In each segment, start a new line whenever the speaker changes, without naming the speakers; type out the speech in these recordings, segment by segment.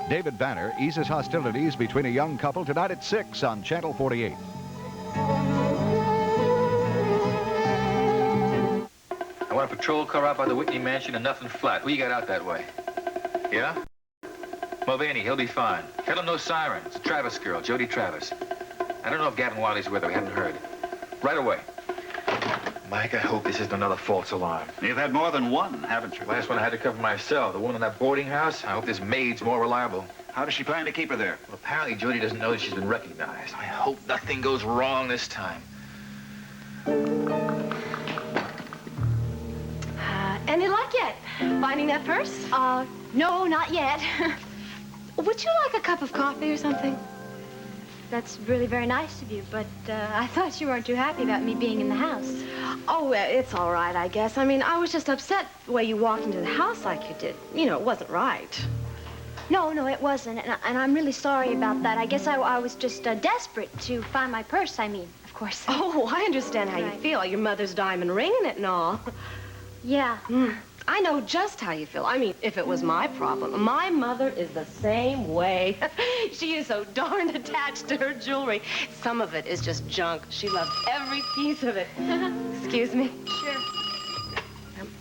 David Banner eases hostilities between a young couple tonight at 6 on Channel 48.
I want a patrol car out by the Whitney mansion and nothing flat. Who you got out that way? Yeah? Mulvaney, he'll be fine. Tell him no sirens. It's a Travis girl, Jody Travis. I don't know if Gavin Wiley's with her. We haven't heard. Right away. Mike, I hope this isn't another false alarm.
You've had more than one, haven't you?
Last one I had to cover myself. The one in that boarding house. I hope this maid's more reliable.
How does she plan to keep her there?
Well, apparently Jody doesn't know that she's been recognized. I hope nothing goes wrong this time.
Any luck yet? Finding that purse?
No, not yet.
Would you like a cup of coffee or something?
That's really very nice of you, but I thought you weren't too happy about me being in the house.
Oh, it's all right, I guess. I mean, I was just upset the way you walked into the house like you did. You know, it wasn't right.
No, it wasn't, and I'm really sorry about that. I guess I was just desperate to find my purse, I mean, of course.
Oh, I understand how you feel. Your mother's diamond ring in it and all.
Yeah.
I know just how you feel. I mean, if it was my problem. My mother is the same way. She is so darned attached to her jewelry. Some of it is just junk. She loves every piece of it. Excuse me.
Sure.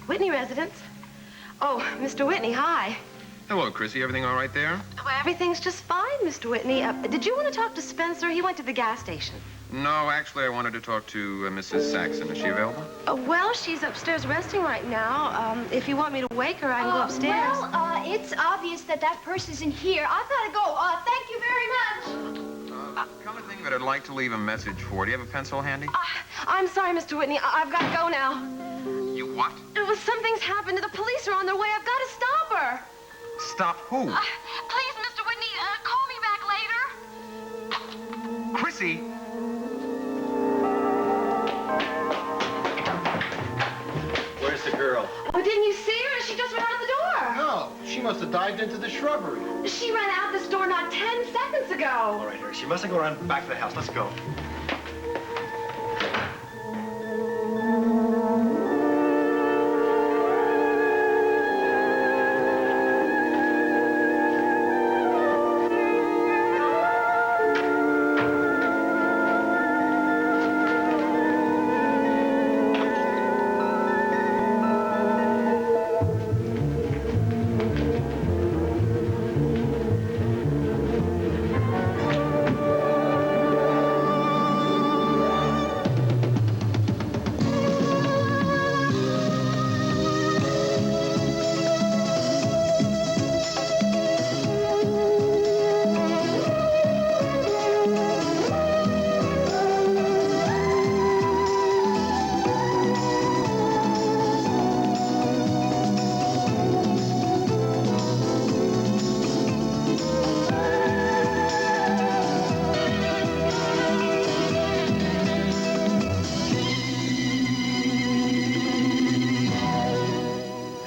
Whitney residence. Oh, Mr. Whitney, hi.
Hello, Chrissy. Everything all right there?
Well, everything's just fine, Mr. Whitney. Did you want to talk to Spencer? He went to the gas station.
No, actually, I wanted to talk to Mrs. Saxon. Is she available?
Well, she's upstairs resting right now. If you want me to wake her, I can go upstairs.
Well, it's obvious that purse isn't here. I've got to go. Thank you very much.
Come to think of it, I'd like to leave a message for. Do you have a pencil handy?
I'm sorry, Mr. Whitney. I've got to go now.
You what?
Something's happened. The police are on their way. I've got to stop her.
Stop who?
Please, Mr. Whitney, call me back later.
Chrissy!
Where's the girl?
Oh, didn't you see her? She just went out the door.
No, she must have dived into the shrubbery.
She ran out this door not 10 seconds ago.
All right, Harry, she must have gone around back to the house. Let's go.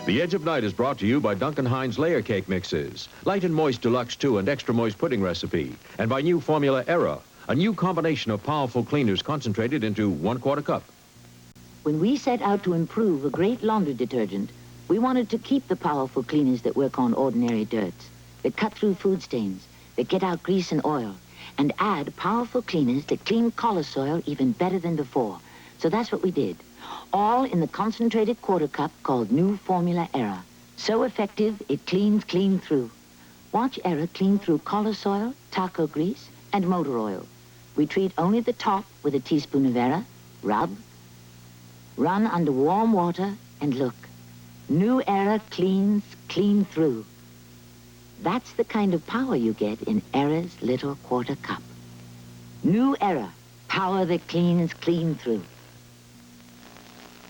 The Edge of Night is brought to you by Duncan Hines Layer Cake Mixes, Light and Moist Deluxe 2 and Extra Moist Pudding Recipe, and by new Formula Era, a new combination of powerful cleaners concentrated into 1/4 cup.
When we set out to improve a great laundry detergent, we wanted to keep the powerful cleaners that work on ordinary dirts, that cut through food stains, that get out grease and oil, and add powerful cleaners that clean collar soil even better than before. So that's what we did. All in the concentrated 1/4 cup called New Formula Era. So effective, it cleans clean through. Watch Era clean through collar soil, taco grease, and motor oil. We treat only the top with a teaspoon of Era, rub, run under warm water, and look. New Era cleans clean through. That's the kind of power you get in Era's little 1/4 cup. New Era, power that cleans clean through.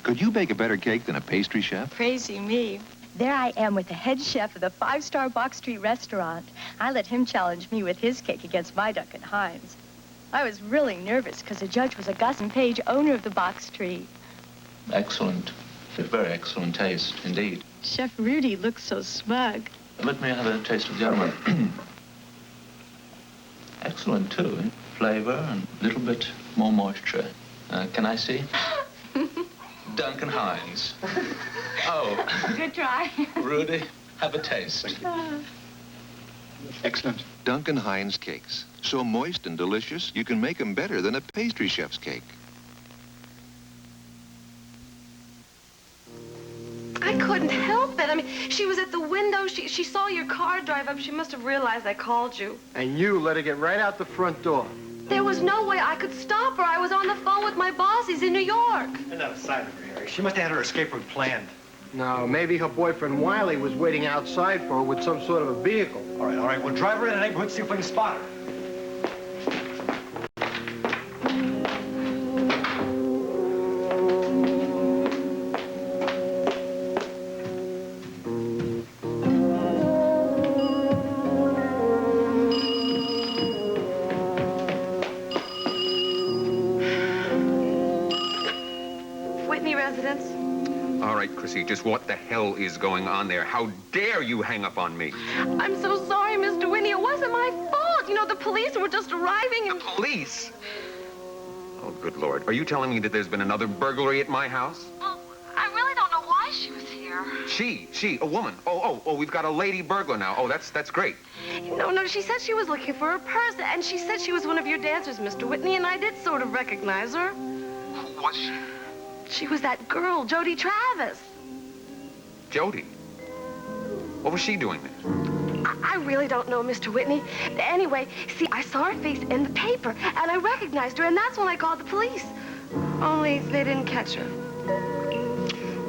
Could you bake a better cake than a pastry chef?
Crazy me. There I am with the head chef of the 5-star Box Street restaurant. I let him challenge me with his cake against my Duncan Hines. I was really nervous because the judge was a Gus and Page owner of the Box Tree.
Excellent. Very excellent taste, indeed.
Chef Rudy looks so smug.
Let me have a taste of the other one. Excellent, too, in flavor and a little bit more moisture. Can I see? Duncan Hines. Oh.
Good try.
Rudy,
Have a taste.
Excellent.
Duncan Hines cakes. So moist and delicious, you can make them better than a pastry chef's cake.
I couldn't help it. I mean, she was at the window. She saw your car drive up. She must have realized I called you.
And you let her get right out the front door.
There was no way I could stop her. I was on the phone with my boss. He's in New York.
And not a sign of her here. She must have had her escape route planned. No, maybe her boyfriend Wiley was waiting outside for her with some sort of a vehicle. All right. We'll drive her in the neighborhood, see if we can spot her.
Whitney residence.
All right, Chrissy, just what the hell is going on there? How dare you hang up on me?
I'm so sorry, Mr. Whitney. It wasn't my fault. You know, the police were just arriving and...
The police? Oh, good Lord. Are you telling me that there's been another burglary at my house?
Well, I really don't know why she was here.
She, a woman. Oh, we've got a lady burglar now. Oh, that's great.
No, she said she was looking for her purse, and she said she was one of your dancers, Mr. Whitney, and I did sort of recognize her.
Who was she?
She was that girl, Jody Travis.
Jody? What was she doing there?
I really don't know, Mr. Whitney. Anyway, see, I saw her face in the paper, and I recognized her, and that's when I called the police. Only they didn't catch her.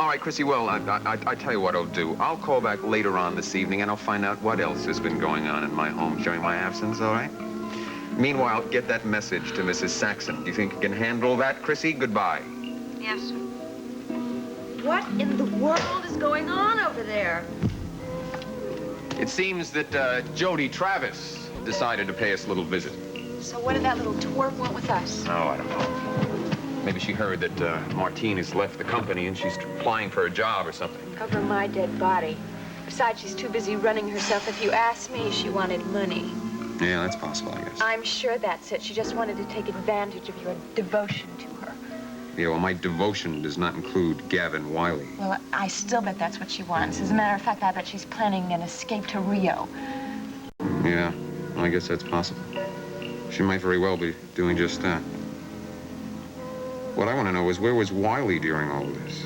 All right, Chrissy, well, I tell you what I'll do. I'll call back later on this evening, and I'll find out what else has been going on in my home during my absence, all right? Meanwhile, get that message to Mrs. Saxon. Do you think you can handle that, Chrissy? Goodbye.
Yes, sir. What in the world is going on over there?
It seems that Jody Travis decided to pay us a little visit.
So what did that little twerp want with us?
Oh, I don't know. Maybe she heard that Martine has left the company and she's applying for a job or something.
Cover my dead body. Besides, she's too busy running herself. If you ask me, she wanted money.
Yeah, that's possible, I guess.
I'm sure that's it. She just wanted to take advantage of your devotion to her.
Yeah, well, my devotion does not include Gavin Wiley.
Well, I still bet that's what she wants. As a matter of fact, I bet she's planning an escape to Rio.
Yeah, well, I guess that's possible. She might very well be doing just that. What I want to know is, where was Wiley during all this?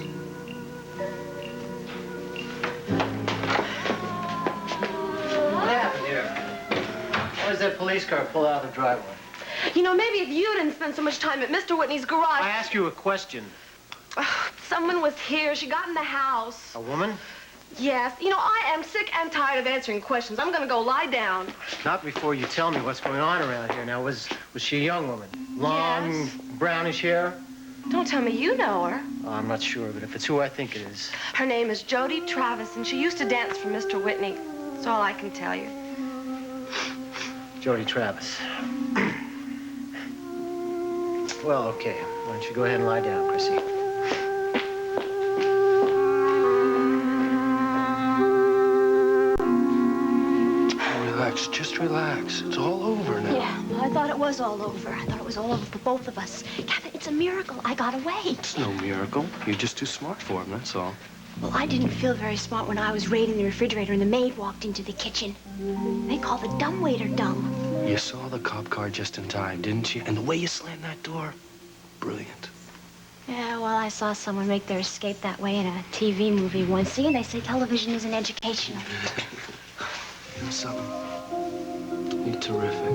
What happened here? Why does that police car pull out of the driveway?
You know, maybe if you didn't spend so much time at Mr. Whitney's garage...
I asked you a question.
Someone was here. She got in the house.
A woman?
Yes. You know, I am sick and tired of answering questions. I'm going to go lie down.
Not before you tell me what's going on around here. Now, was she a young woman? Long,
Yes.
brownish hair?
Don't tell me you know her.
Oh, I'm not sure, but if it's who I think it is.
Her name is Jody Travis, and she used to dance for Mr. Whitney. That's all I can tell you.
Jody Travis. Well, okay. Why don't you go ahead and lie down, Chrissy?
Relax, just relax. It's all over now.
Yeah, well, I thought it was all over. I thought it was all over for both of us. Gavin, it's a miracle I got away.
It's no miracle. You're just too smart for him, that's all.
Well, I didn't feel very smart when I was raiding the refrigerator and the maid walked into the kitchen. They call the dumbwaiter dumb.
You saw the cop car just in time, didn't you? And the way you slammed that door, brilliant.
Yeah, well, I saw someone make their escape that way in a TV movie once. See, and they say television isn't educational.
You know something? You're terrific.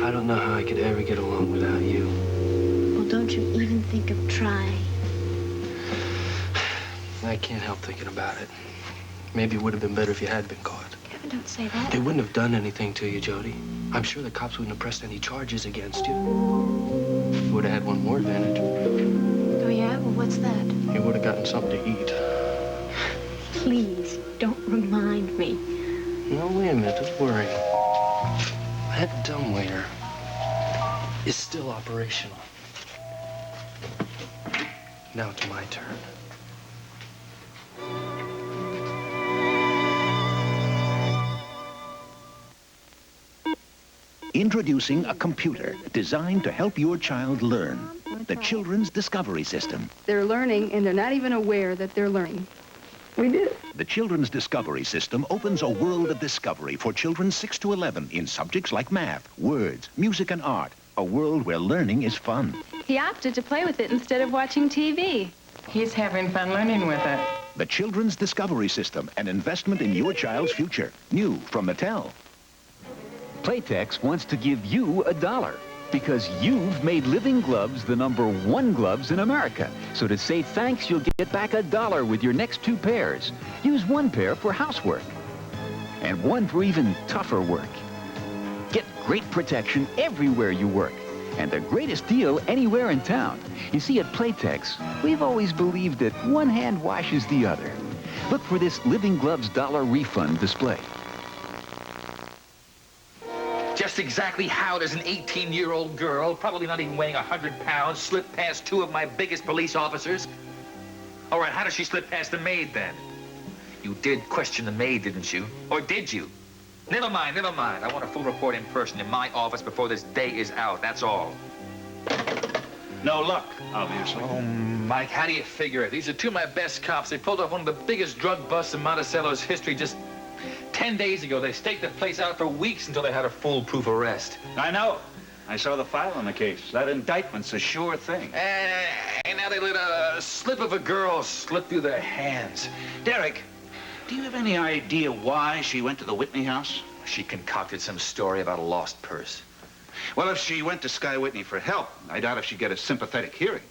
I don't know how I could ever get along without you.
Well, don't you even think of trying.
I can't help thinking about it. Maybe it would have been better if you had been caught.
Kevin, don't say that.
They wouldn't have done anything to you, Jody. I'm sure the cops wouldn't have pressed any charges against you. You would have had one more advantage.
Oh, yeah? Well, what's that?
You would have gotten something to eat.
Please, don't remind me.
No, wait a minute. Don't worry. That dumbwaiter is still operational. Now it's my turn.
Introducing a computer designed to help your child learn. The Children's Discovery System.
They're learning, and they're not even aware that they're learning. We did.
The Children's Discovery System opens a world of discovery for children 6 to 11 in subjects like math, words, music, and art. A world where learning is fun.
He opted to play with it instead of watching TV.
He's having fun learning with it.
The Children's Discovery System, an investment in your child's future. New from Mattel.
Playtex wants to give you $1 because you've made Living Gloves the #1 gloves in America. So to say thanks, you'll get back $1 with your next 2 pairs. Use 1 pair for housework and 1 for even tougher work. Get great protection everywhere you work and the greatest deal anywhere in town. You see, at Playtex, we've always believed that one hand washes the other. Look for this Living Gloves $1 refund display.
Just exactly how does an 18-year-old girl, probably not even weighing 100 pounds, slip past 2 of my biggest police officers? All right, how does she slip past the maid, then? You did question the maid, didn't you? Or did you? Never mind, never mind. I want a full report in person in my office before this day is out, that's all.
No luck, obviously.
Oh, Mike, how do you figure it? These are 2 of my best cops. They pulled off one of the biggest drug busts in Monticello's history just 10 days ago. They staked the place out for weeks until they had a foolproof arrest.
I know. I saw the file on the case. That indictment's a sure thing.
And now they let a slip of a girl slip through their hands.
Derek, do you have any idea why she went to the Whitney house?
She concocted some story about a lost purse.
Well, if she went to Sky Whitney for help, I doubt if she'd get a sympathetic hearing.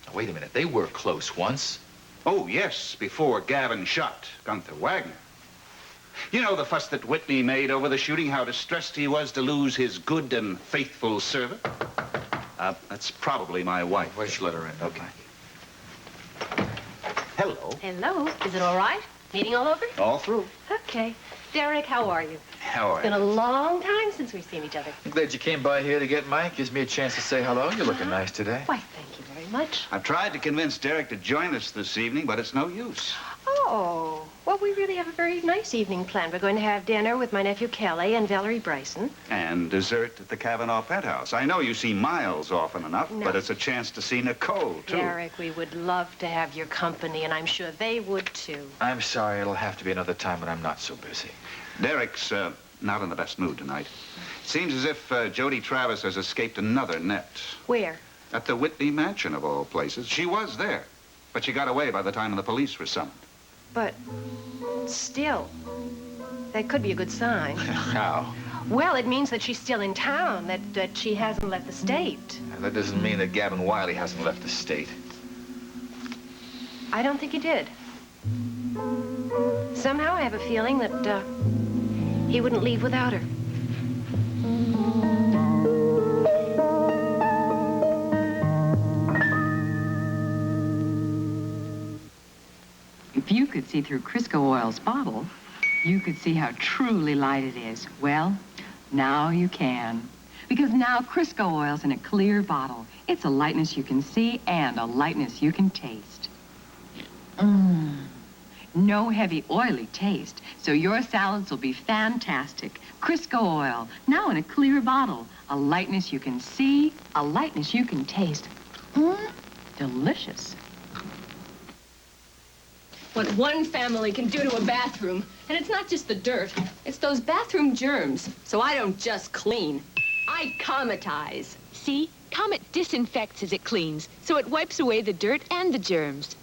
Now, wait a minute. They were close once.
Oh, yes, before Gavin shot Gunther Wagner. You know the fuss that Whitney made over the shooting, how distressed he was to lose his good and faithful servant? That's probably my wife.
Why don't you let her in?
Okay. Hello.
Hello. Is it all right? Meeting all over?
All through.
Okay. Derek, how are you?
How are
It's been a long time since we've seen each other.
I'm glad you came by here to get Mike. Gives me a chance to say hello. You're looking nice today.
Why, thank you very much.
I've tried to convince Derek to join us this evening, but it's no use.
Oh, well, we really have a very nice evening planned. We're going to have dinner with my nephew Kelly and Valerie Bryson.
And dessert at the Kavanaugh penthouse. I know you see Miles often enough,
No.
but it's a chance to see Nicole, too.
Derek, we would love to have your company, and I'm sure they would, too.
I'm sorry. It'll have to be another time when I'm not so busy.
Derek's not in the best mood tonight. Seems as if Jody Travis has escaped another net.
Where?
At the Whitney mansion, of all places. She was there, but she got away by the time the police were summoned.
But still, that could be a good sign.
How?
Well, it means that she's still in town, that she hasn't left the state.
Now, that doesn't mean that Gavin Wiley hasn't left the state.
I don't think he did. Somehow I have a feeling that he wouldn't leave without her.
If you could see through Crisco Oil's bottle, you could see how truly light it is. Well, now you can. Because now Crisco Oil's in a clear bottle. It's a lightness you can see and a lightness you can taste. No heavy, oily taste, so your salads will be fantastic. Crisco Oil, now in a clear bottle. A lightness you can see, a lightness you can taste. Delicious.
What one family can do to a bathroom. And it's not just the dirt. It's those bathroom germs. So I don't just clean. I cometize.
See? Comet disinfects as it cleans, so it wipes away the dirt and the germs.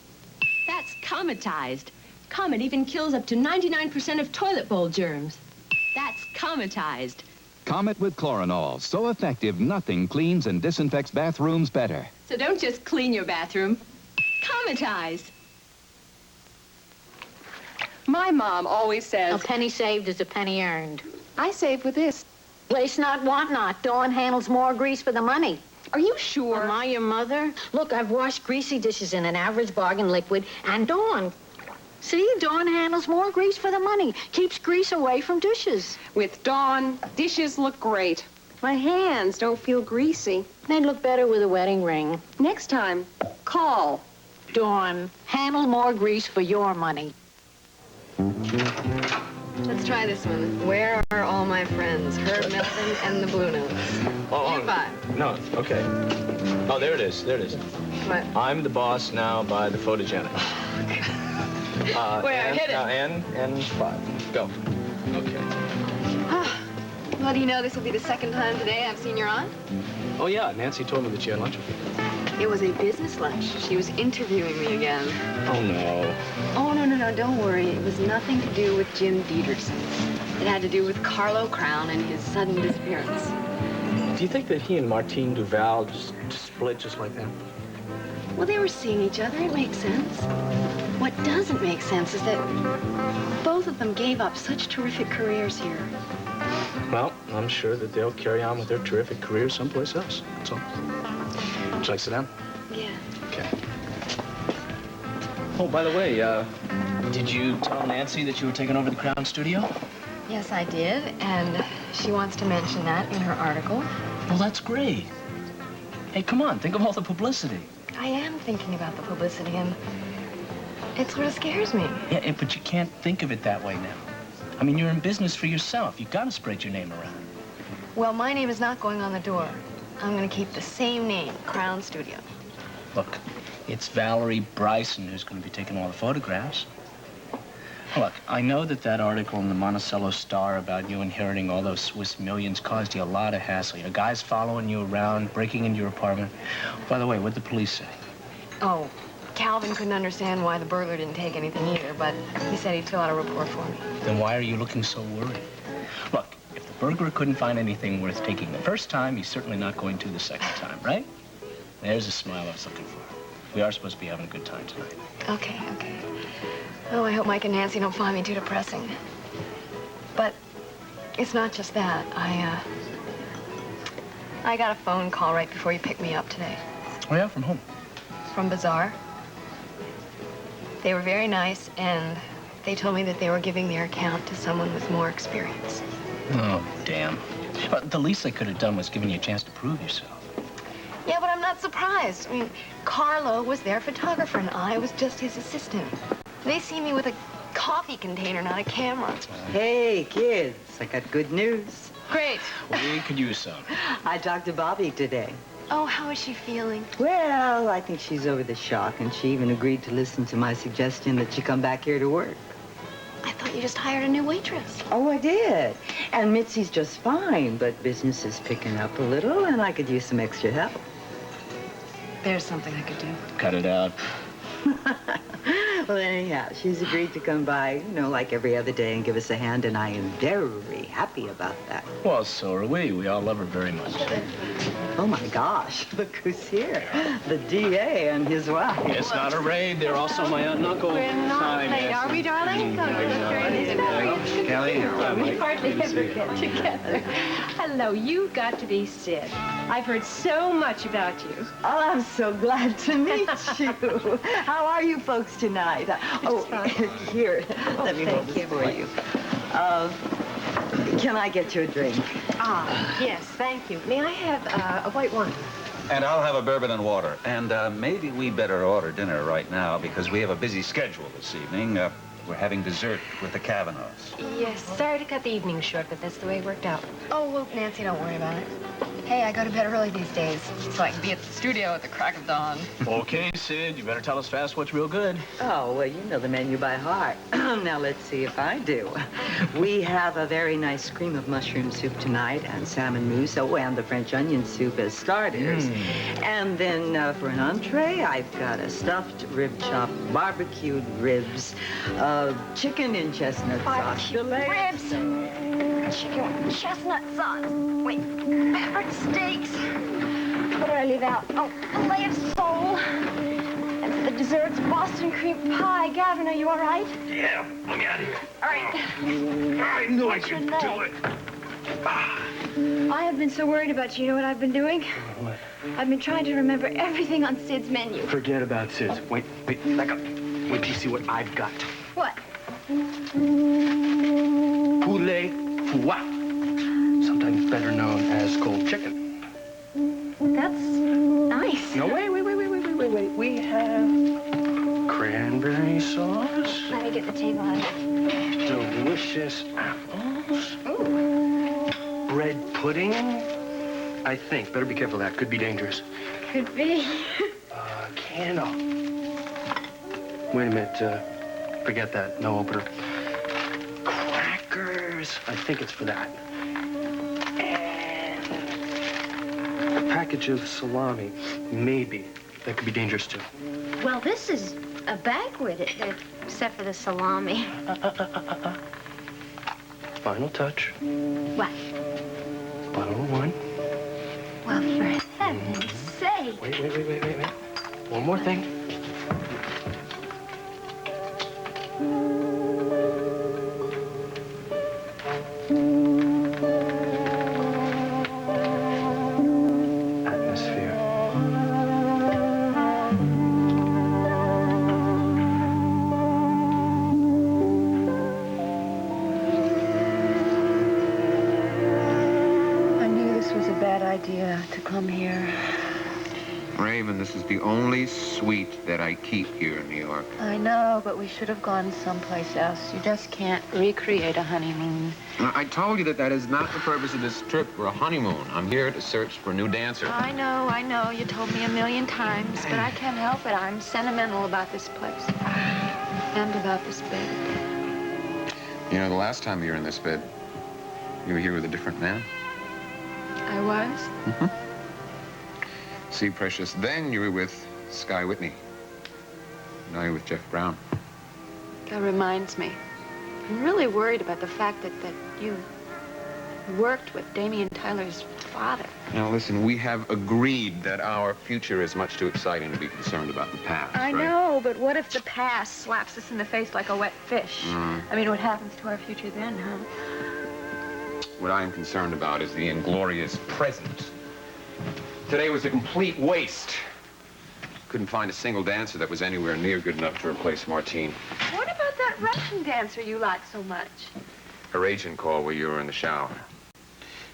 That's cometized. Comet even kills up to 99% of toilet bowl germs. That's cometized.
Comet with Chloranol. So effective, nothing cleans and disinfects bathrooms better.
So don't just clean your bathroom. Cometize. My mom always says...
A penny saved is a penny earned.
I save with this.
Waste not, want not. Dawn handles more grease for the money.
Are you sure?
Am I your mother? Look, I've washed greasy dishes in an average bargain liquid, and Dawn. See, Dawn handles more grease for the money. Keeps grease away from dishes.
With Dawn, dishes look great. My hands don't feel greasy.
They'd look better with a wedding ring.
Next time, call.
Dawn, handle more grease for your money.
Let's try this one. Where are all my friends? Herb Melvin and the Blue Notes.
Oh, no, okay. Oh, there it is. There it is.
What?
I'm the boss now by the photogenic.
Where? Hit it.
And 5. Go. Okay.
Well, do you know this will be the second time today I've seen your aunt?
Oh, yeah, Nancy told me that you had lunch with her.
It was a business lunch. She was interviewing me again.
Oh, no.
Oh, no, don't worry. It was nothing to do with Jim Dieterson. It had to do with Carlo Crown and his sudden disappearance.
Do you think that he and Martine Duval just split just like that?
Well, they were seeing each other. It makes sense. What doesn't make sense is that both of them gave up such terrific careers here.
Well, I'm sure that they'll carry on with their terrific careers someplace else. That's all. Would you like to sit down?
Yeah.
Okay. Oh, by the way, did you tell Nancy that you were taking over the Crown studio?
Yes, I did, and she wants to mention that in her article.
Well, that's great. Hey, come on, think of all the publicity.
I am thinking about the publicity, and it sort of scares me.
Yeah, but you can't think of it that way now. I mean, you're in business for yourself. You've got to spread your name around.
Well, my name is not going on the door. I'm going to keep the same name, Crown Studio.
Look, it's Valerie Bryson who's going to be taking all the photographs. Look, I know that article in the Monticello Star about you inheriting all those Swiss millions caused you a lot of hassle. You know, guys following you around, breaking into your apartment. By the way, what'd the police say?
Oh, Calvin couldn't understand why the burglar didn't take anything either, but he said he'd fill out a report for me.
Then why are you looking so worried? Look, if the burglar couldn't find anything worth taking the first time, he's certainly not going to the second time, right? There's a smile I was looking for. We are supposed to be having a good time tonight.
Okay. Oh, I hope Mike and Nancy don't find me too depressing. But it's not just that. I got a phone call right before you picked me up today.
Oh, yeah? From whom?
From Bazaar. They were very nice, and they told me that they were giving their account to someone with more experience.
Oh, damn. Well, the least they could have done was giving you a chance to prove yourself.
Yeah, but I'm not surprised. I mean, Carlo was their photographer, and I was just his assistant. They see me with a coffee container, not a camera.
Hey, kids, I got good news.
Great.
We could use some.
I talked to Bobby today.
Oh, how is she feeling?
Well, I think she's over the shock, and she even agreed to listen to my suggestion that she come back here to work.
I thought you just hired a new waitress.
Oh, I did. And Mitzi's just fine, but business is picking up a little, and I could use some extra help.
There's something I could do.
Cut it out.
Well, anyhow, she's agreed to come by, you know, like every other day and give us a hand, and I am very happy about that.
Well, so are we. We all love her very much.
Oh, my gosh, look who's here. The DA and his wife.
It's not a raid. They're also my aunt and uncle.
We're not late, are we, darling?
Kelly,
We hardly ever get together. Hello, you've got to be Sid. I've heard so much about you.
Oh, I'm so glad to meet you. How are you folks tonight? Here, let me hold this for you. Can I get you a drink?
Yes, thank you. May I have a white wine?
And I'll have a bourbon and water. And maybe we better order dinner right now because we have a busy schedule this evening. We're having dessert with the Kavanaughs.
Yes, sorry to cut the evening short, but that's the way it worked out.
Oh, well, Nancy, don't worry about it. Hey, I go to bed early these days, so I can be at the studio at the crack of dawn.
Okay, Sid, you better tell us fast what's real good.
Oh, well, you know the menu by heart. Now, let's see if I do. We have a very nice cream of mushroom soup tonight, and salmon mousse, and the French onion soup as starters. And then for an entree, I've got a stuffed rib chop, barbecued ribs, chicken in chestnut sauce.
Ribs. Chicken with chestnut sauce. Wait, peppered steaks. What did I leave out? Oh, fillet of sole. And for the desserts, Boston cream pie. Gavin, are you all right?
Yeah, let me out of here.
All right.
I knew I could do it.
I have been so worried about you. You know what I've been doing?
What?
I've been trying to remember everything on Sid's menu.
Forget about Sid's. Wait, back up. Wait till you see what I've got.
What?
Poulet foie, sometimes better known as cold chicken.
That's nice.
No, wait. We have cranberry sauce.
Let me get the table out.
Delicious apples. Ooh. Bread pudding, I think. Better be careful of that. Could be dangerous.
Could be.
Candle. Wait a minute.
Forget that. No opener. Crackers. I think it's for that. And a package of salami. Maybe. That could be dangerous, too.
Well, this is a banquet, except for the salami.
Final touch.
What?
Bottle of wine.
Well, for heaven's sake.
Wait. One more thing.
Idea to come here.
Raven, this is the only suite that I keep here in New York.
I know, but we should have gone someplace else. You just can't recreate a honeymoon.
I told you that is not the purpose of this trip for a honeymoon. I'm here to search for a new dancer.
I know. You told me a million times, but I can't help it. I'm sentimental about this place. And about this bed.
You know, the last time you were in this bed, you were here with a different man.
I was?
Mm-hmm. See, Precious, then you were with Sky Whitney. Now you're with Jeff Brown.
That reminds me. I'm really worried about the fact that you worked with Damien Tyler's father.
Now, listen, we have agreed that our future is much too exciting to be concerned about the past,
I
right?
know, but what if the past slaps us in the face like a wet fish? I mean, what happens to our future then, huh?
What I am concerned about is the inglorious present. Today was a complete waste. Couldn't find a single dancer that was anywhere near good enough to replace Martine.
What about that Russian dancer you like so much?
Her agent called while you were in the shower.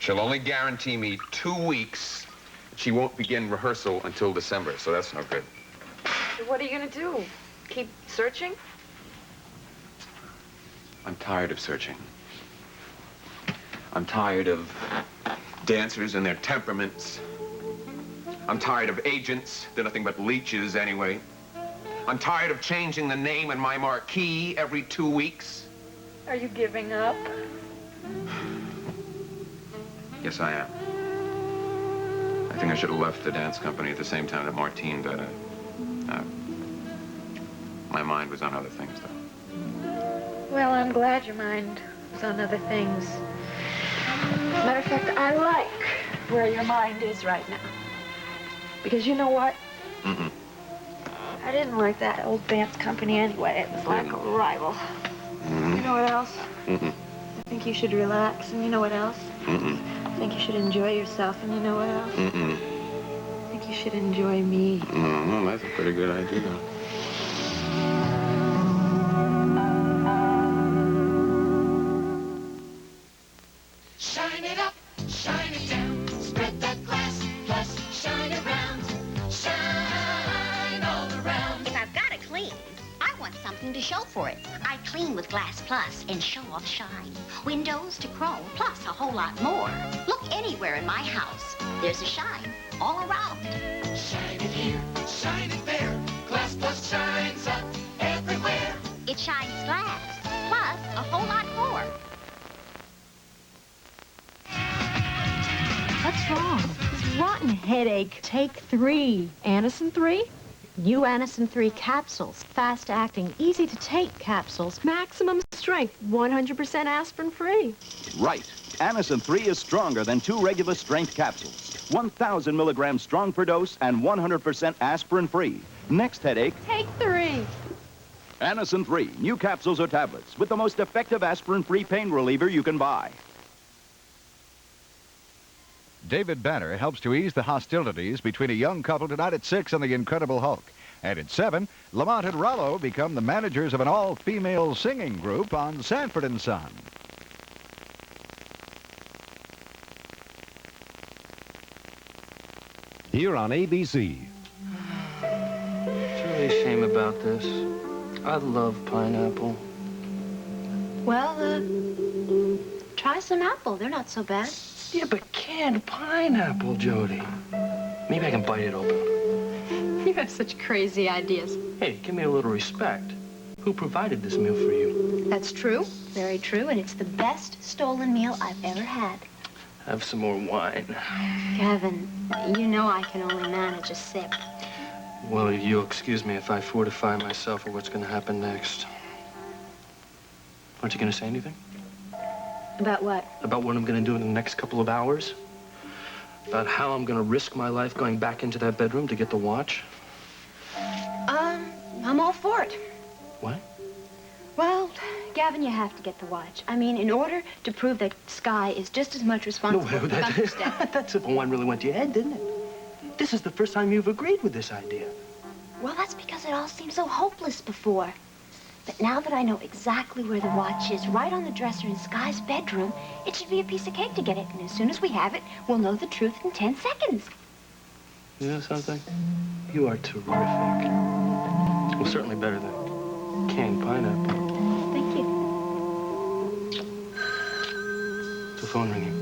She'll only guarantee me 2 weeks. She won't begin rehearsal until December, so that's no good.
So what are you going to do? Keep searching?
I'm tired of searching. I'm tired of dancers and their temperaments. I'm tired of agents. They're nothing but leeches anyway. I'm tired of changing the name in my marquee every 2 weeks.
Are you giving up?
Yes, I am. I think I should have left the dance company at the same time that Martine did. My mind was on other things, though.
Well, I'm glad your mind was on other things. Matter of fact, I like where your mind is right now. Because you know what?
Mm-mm.
I didn't like that old dance company anyway. It was like a rival.
Mm-mm.
You know what else?
Mm-mm.
I think you should relax, and you know what else?
Mm-mm.
I think you should enjoy yourself, and you know what else?
Mm-mm.
I think you should enjoy me.
Mm-hmm. That's a pretty good idea.
Shine it up, shine it down, spread that glass, plus shine around, shine all around.
If I've got to clean, I want something to show for it. I clean with Glass Plus and show off shine. Windows to chrome, plus a whole lot more. Look anywhere in my house. There's a shine all around.
Shine it here, shine it there, Glass Plus shines up everywhere.
It shines glass, plus a whole lot more.
What's wrong? This rotten headache. Take 3. Anacin 3? New Anacin 3 capsules. Fast-acting, easy-to-take capsules. Maximum strength. 100% aspirin-free.
Right. Anacin 3 is stronger than 2 regular strength capsules. 1,000 milligrams strong per dose and 100% aspirin-free. Next headache,
Take 3.
Anacin 3. New capsules or tablets with the most effective aspirin-free pain reliever you can buy.
David Banner helps to ease the hostilities between a young couple tonight at 6 on The Incredible Hulk. And at 7, Lamont and Rollo become the managers of an all-female singing group on Sanford and Son.
Here on ABC.
It's really a shame about this. I love pineapple.
Well, try some apple. They're not so bad.
Yeah, but canned pineapple, Jody. Maybe I can bite it open.
You have such crazy ideas.
Hey, give me a little respect.
Who provided this meal for you?
That's true, very true, and it's the best stolen meal I've ever had.
Have some more wine.
Gavin, you know I can only manage a sip.
Well, you'll excuse me if I fortify myself for what's going to happen next. Aren't you going to say anything?
About what?
About what I'm going to do in the next couple of hours? About how I'm going to risk my life going back into that bedroom to get the watch?
I'm all for it.
What?
Well, Gavin, you have to get the watch. I mean, in order to prove that Sky is just as much responsible for Gunther's death.
That simple one really went to your head, didn't it? This is the first time you've agreed with this idea.
Well, that's because it all seemed so hopeless before. But now that I know exactly where the watch is, right on the dresser in Sky's bedroom, it should be a piece of cake to get it. And as soon as we have it, we'll know the truth in 10 seconds.
You know something? You are terrific. Well, certainly better than canned pineapple.
Thank you.
The phone ringing.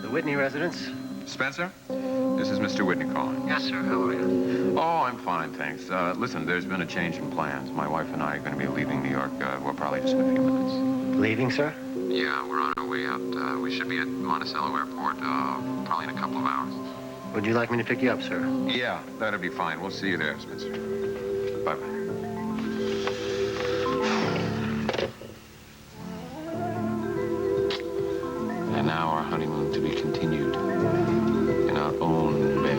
The Whitney residence.
Spencer? This is Mr. Whitney calling.
Yes, sir. How are you?
Oh, I'm fine, thanks. Listen, there's been a change in plans. My wife and I are going to be leaving New York, well, probably just in a few minutes.
Leaving, sir?
Yeah, we're on our way out. We should be at Monticello Airport, probably in a couple of hours.
Would you like me to pick you up, sir?
Yeah, that'd be fine. We'll see you there, Spencer. Bye-bye. And now our honeymoon to be continued in our own bed.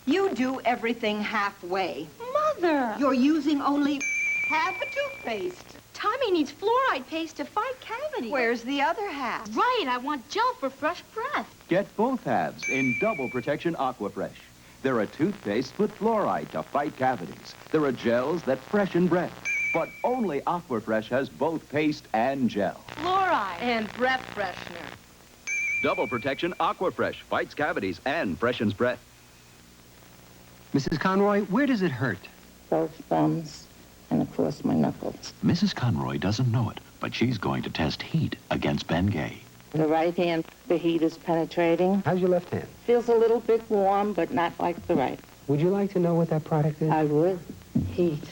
You do everything halfway.
Mother!
You're using only half a toothpaste.
Tommy needs fluoride paste to fight cavities.
Where's the other half?
Right, I want gel for fresh breath.
Get both halves in Double Protection Aquafresh. There are toothpastes with fluoride to fight cavities. There are gels that freshen breath. But only Aquafresh has both paste and gel.
Fluoride. And breath freshener.
Double Protection Aquafresh fights cavities and freshens breath.
Mrs. Conroy, where does it hurt?
Both thumbs and across my knuckles.
Mrs. Conroy doesn't know it, but she's going to test heat against Bengay.
The right hand, the heat is penetrating.
How's your left hand?
Feels a little bit warm, but not like the right.
Would you like to know what that product is?
I would. Heat.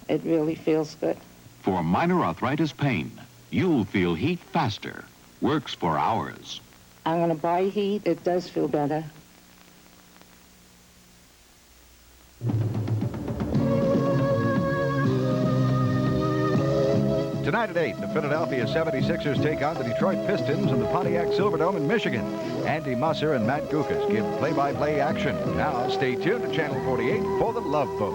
It really feels good.
For minor arthritis pain, you'll feel heat faster. Works for hours.
I'm going to buy heat. It does feel better.
Tonight at 8, the Philadelphia 76ers take on the Detroit Pistons in the Pontiac Silverdome in Michigan. Andy Musser and Matt Gukas give play-by-play action. Now stay tuned to Channel 48 for the Love Boat.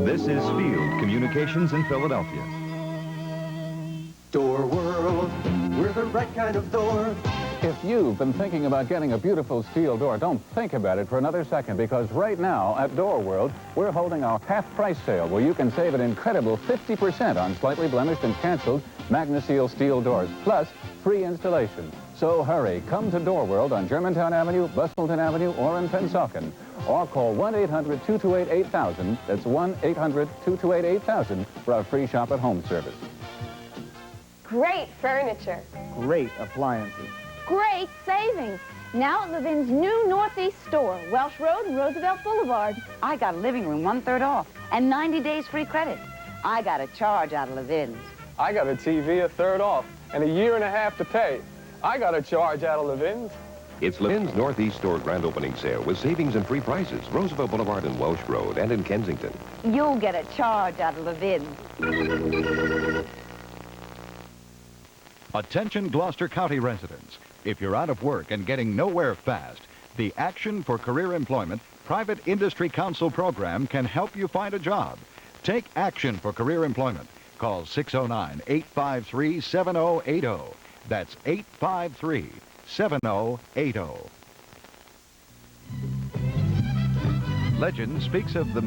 This is Field Communications in Philadelphia.
Door World, we're the right kind of door.
If you've been thinking about getting a beautiful steel door, don't think about it for another second, because right now at Door World, we're holding our half-price sale where you can save an incredible 50% on slightly blemished and canceled MagnaSeal steel doors, plus free installation. So hurry, come to Door World on Germantown Avenue, Bustleton Avenue, or in Pennsauken, or call 1-800-228-8000. That's 1-800-228-8000 for our free shop-at-home service.
Great furniture.
Great appliances.
Great savings. Now at Levin's new Northeast store, Welsh Road and Roosevelt Boulevard.
I got a living room 1/3 off and 90 days free credit. I got a charge out of Levin's.
I got a TV 1/3 off and 1.5 years to pay. I got a charge out of Levin's.
It's Levin's Northeast Store Grand Opening Sale with savings and free prices. Roosevelt Boulevard and Welsh Road and in Kensington.
You'll get a charge out of Levin's.
Attention Gloucester County residents. If you're out of work and getting nowhere fast, the Action for Career Employment Private Industry Council program can help you find a job. Take action for career employment. Call 609-853-7080. That's 853-7080. Legend speaks of the